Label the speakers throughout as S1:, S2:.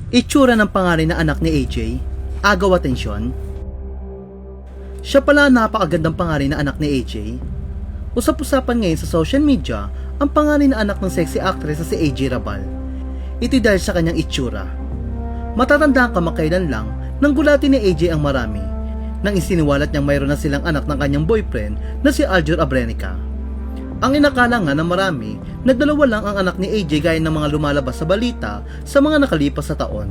S1: Itsura ng pangalan na anak ni AJ, agaw atensyon. Siya pala napakagandang pangalan na anak ni AJ. Usap-usapan ngayon sa social media ang pangalan na anak ng sexy actress na si AJ Rabal. Ito dahil sa kanyang itsura. Matatandaan kamakailan lang nang gulatin ni AJ ang marami nang isiniwalat niyang mayroon na silang anak ng kanyang boyfriend na si Aljur Abrenica. Ang inakala nga ng marami na dalawa lang ang anak ni AJ gaya ng mga lumalabas sa balita sa mga nakalipas na taon.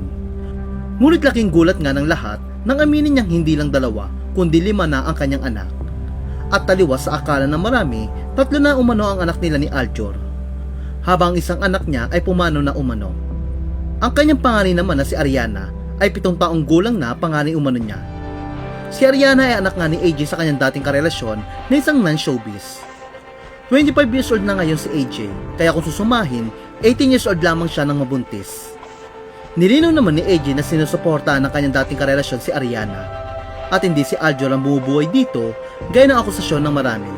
S1: Ngunit laking gulat nga ng lahat nang aminin niyang hindi lang dalawa kundi 5 na ang kanyang anak. At taliwas sa akala ng marami, 3 na umano ang anak nila ni Aljur, habang isang anak niya ay pumano na umano. Ang kanyang panganay naman na si Ariana ay 7 taong gulang na panganay umano niya. Si Ariana ay anak nga ni AJ sa kanyang dating karelasyon na isang non-showbiz. 25 years old na ngayon si AJ, kaya kung susumahin, 18 years old lamang siya nang mabuntis. Nilinaw naman ni AJ na sinusuportahan ng kanyang dating karelasyon si Ariana, at hindi si Aljur ang bumubuhay dito gaya ng akusasyon ng marami.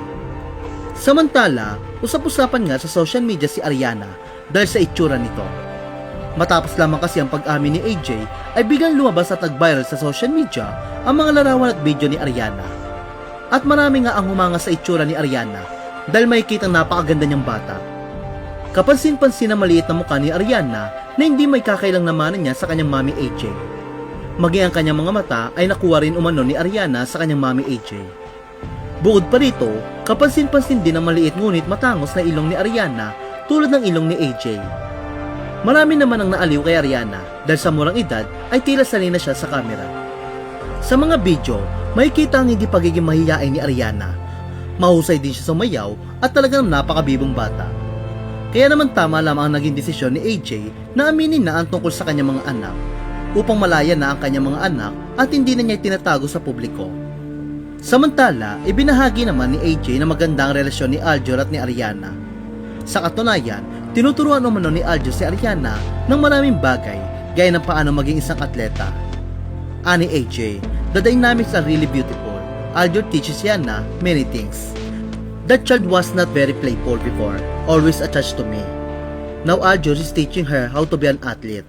S1: Samantala, usap-usapan nga sa social media si Ariana dahil sa itsura nito. Matapos lamang kasi ang pag-amin ni AJ ay biglang lumabas at nag-viral sa social media ang mga larawan at video ni Ariana. At marami nga ang humanga sa itsura ni Ariana dahil makikitang napakaganda niyang bata. Kapansin-pansin na maliit na mukha ni Ariana na hindi may kakailang namanan niya sa kanyang mami AJ. Maging ang kanyang mga mata ay nakuha rin umano ni Ariana sa kanyang mami AJ. Bukod pa rito, kapansin-pansin din ang maliit ngunit matangos na ilong ni Ariana tulad ng ilong ni AJ. Marami naman ang naaliw kay Ariana dahil sa murang edad ay tila sanay na siya sa kamera. Sa mga video, makikita ang hindi pagiging mahiyain ni Ariana. Mahusay din siya sumayaw at talagang napakabibong bata. Kaya naman tama lamang ang naging desisyon ni AJ na aminin na ang tungkol sa kanyang mga anak upang malaya na ang kanyang mga anak at hindi na niya tinatago sa publiko. Samantala, ibinahagi naman ni AJ na maganda ang relasyon ni Aljur at ni Ariana. Sa katunayan, tinuturuan umano ni Aljur si Ariana ng maraming bagay gaya ng paano maging isang atleta. Ani AJ, the dynamics are really beautiful. Aljur teaches Yana many things. That child was not very playful before, always attached to me. Now Aljur is teaching her how to be an athlete.